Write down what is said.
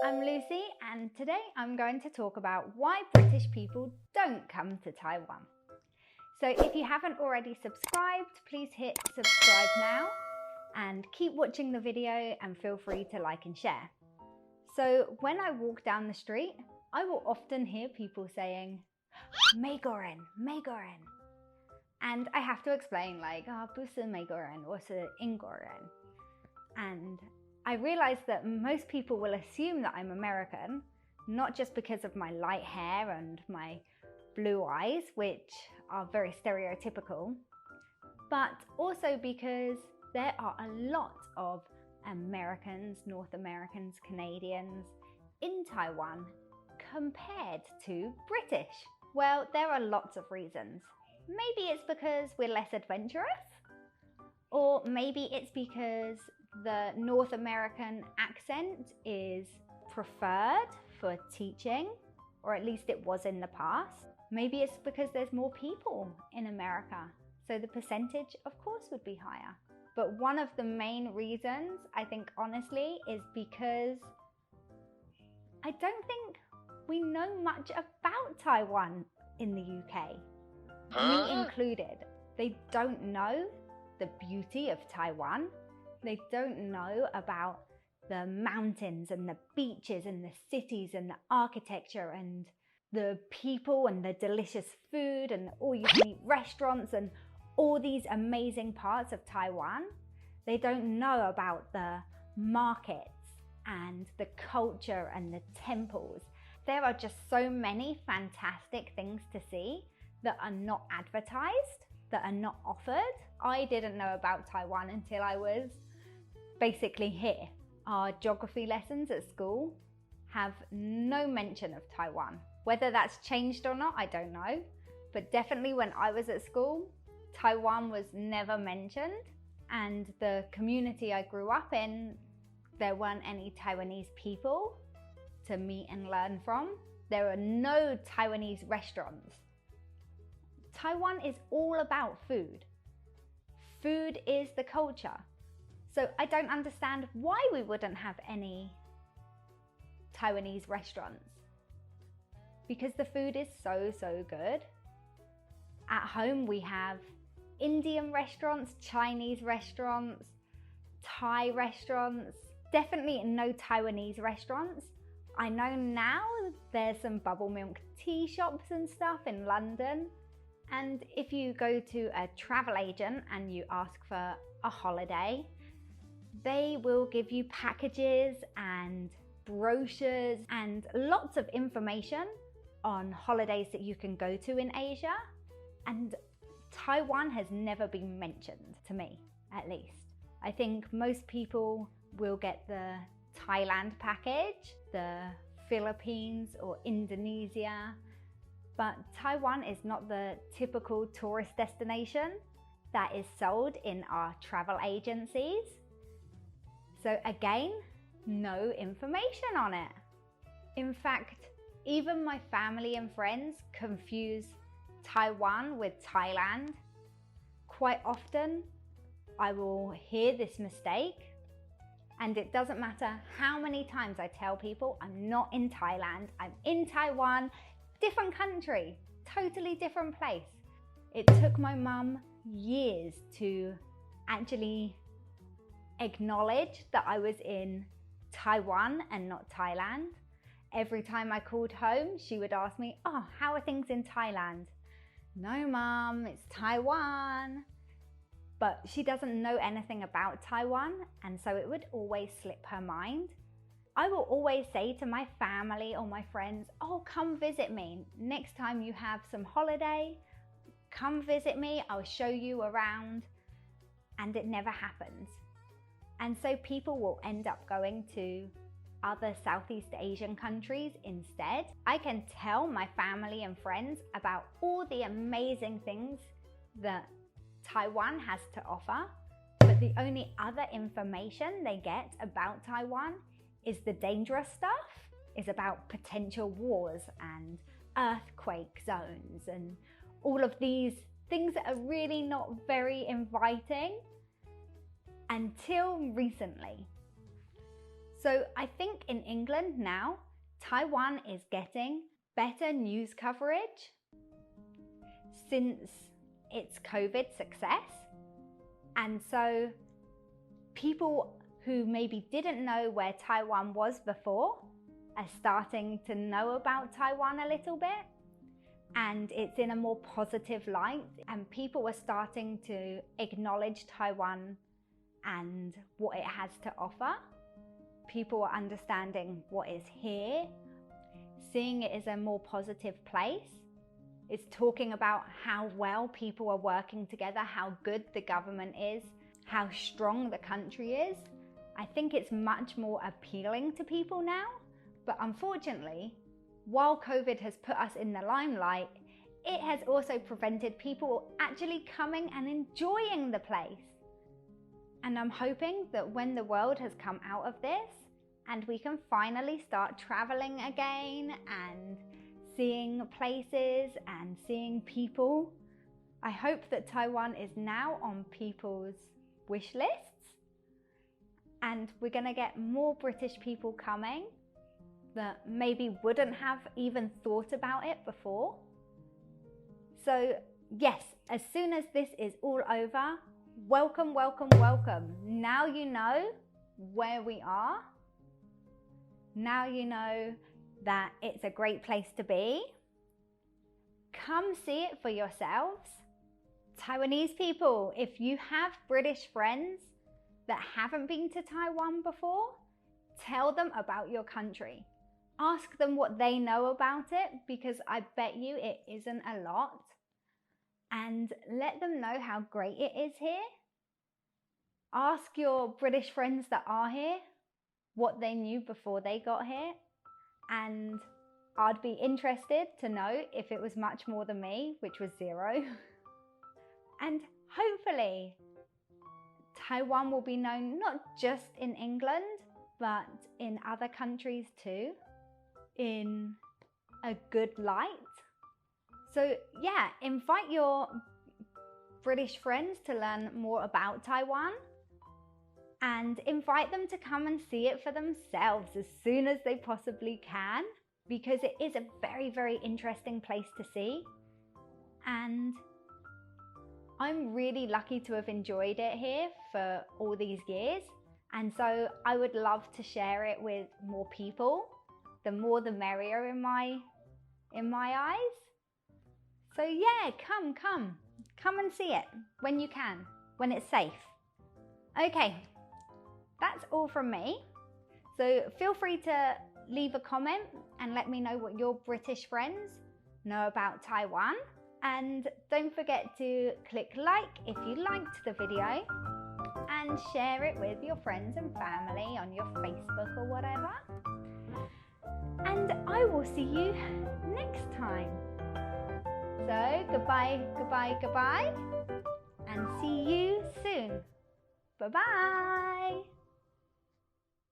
I'm Lucy, and today I'm going to talk about why British people don't come to Taiwan. So if you haven't already subscribed, please hit subscribe now and keep watching the video and feel free to like and share. So when I walk down the street, I will often hear people saying,美国人,美国人. And I have to explain like, 不是美国人, 我是英国人. And I realized that most people will assume that I'm American, not just because of my light hair and my blue eyes, which are very stereotypical, but also because there are a lot of Americans, North Americans, Canadians in Taiwan compared to British. Well, there are lots of reasons. Maybe it's because we're less adventurous, or maybe it's because the North American accent is preferred for teaching, or at least it was in the past. Maybe it's because there's more people in America, so the percentage, of course, would be higher. But one of the main reasons, I think honestly, is because I don't think we know much about Taiwan in the UK. Me included. They don't know the beauty of Taiwan. They don't know about the mountains and the beaches and the cities and the architecture and the people and the delicious food and all-you-can-eat restaurants and all these amazing parts of Taiwan. They don't know about the markets and the culture and the temples. There are just so many fantastic things to see that are not advertised, that are not offered. I didn't know about Taiwan until I was basically here. Our geography lessons at school have no mention of Taiwan. Whether that's changed or not, I don't know. But definitely when I was at school, Taiwan was never mentioned. And the community I grew up in, there weren't any Taiwanese people to meet and learn from. There are no Taiwanese restaurants. Taiwan is all about food. Food is the culture. So I don't understand why we wouldn't have any Taiwanese restaurants. Because the food is so good. At home we have Indian restaurants, Chinese restaurants, Thai restaurants, definitely no Taiwanese restaurants. I know now there's some bubble milk tea shops and stuff in London. And if you go to a travel agent and you ask for a holiday, they will give you packages and brochures and lots of information on holidays that you can go to in Asia. And Taiwan has never been mentioned to me, at least. I think most people will get the Thailand package, the Philippines or Indonesia, but Taiwan is not the typical tourist destination that is sold in our travel agencies. So again, no information on it. In fact, even my family and friends confuse Taiwan with Thailand. Quite often, I will hear this mistake, and it doesn't matter how many times I tell people I'm not in Thailand, I'm in Taiwan, different country, totally different place. It took my mum years to actually acknowledge that I was in Taiwan and not Thailand. Every time I called home, she would ask me, oh, how are things in Thailand? No, Mum, it's Taiwan. But she doesn't know anything about Taiwan, and so it would always slip her mind. I will always say to my family or my friends, oh, come visit me. Next time you have some holiday, come visit me, I'll show you around. And it never happens. And so people will end up going to other Southeast Asian countries instead. I can tell my family and friends about all the amazing things that Taiwan has to offer, but the only other information they get about Taiwan is the dangerous stuff, is about potential wars and earthquake zones and all of these things that are really not very inviting until recently. So I think in England now, Taiwan is getting better news coverage since its COVID success. And so people who maybe didn't know where Taiwan was before are starting to know about Taiwan a little bit. And it's in a more positive light, and people are starting to acknowledge Taiwan and what it has to offer. People are understanding what is here, seeing it as a more positive place. It's talking about how well people are working together, how good the government is, how strong the country is. I think it's much more appealing to people now. But unfortunately, while COVID has put us in the limelight, it has also prevented people actually coming and enjoying the place. And I'm hoping that when the world has come out of this and we can finally start traveling again and seeing places and seeing people, I hope that Taiwan is now on people's wish lists, and we're going to get more British people coming that maybe wouldn't have even thought about it before. So yes, as soon as this is all over, welcome, welcome, welcome. Now you know where we are. Now you know that it's a great place to be. Come see it for yourselves. Taiwanese people, if you have British friends that haven't been to Taiwan before, tell them about your country. Ask them what they know about it, because I bet you it isn't a lot. And let them know how great it is here. Ask your British friends that are here what they knew before they got here. And I'd be interested to know if it was much more than me, which was 0. And hopefully Taiwan will be known not just in England, but in other countries too, in a good light. So yeah, invite your British friends to learn more about Taiwan, and invite them to come and see it for themselves as soon as they possibly can, because it is a very, very interesting place to see. And I'm really lucky to have enjoyed it here for all these years. And so I would love to share it with more people. The more the merrier in my eyes. So yeah, come and see it when you can, when it's safe. Okay, that's all from me. So feel free to leave a comment and let me know what your British friends know about Taiwan. And don't forget to click like if you liked the video, and share it with your friends and family on your Facebook or whatever. And I will see you next time. So goodbye, goodbye, goodbye, and see you soon. Bye-bye.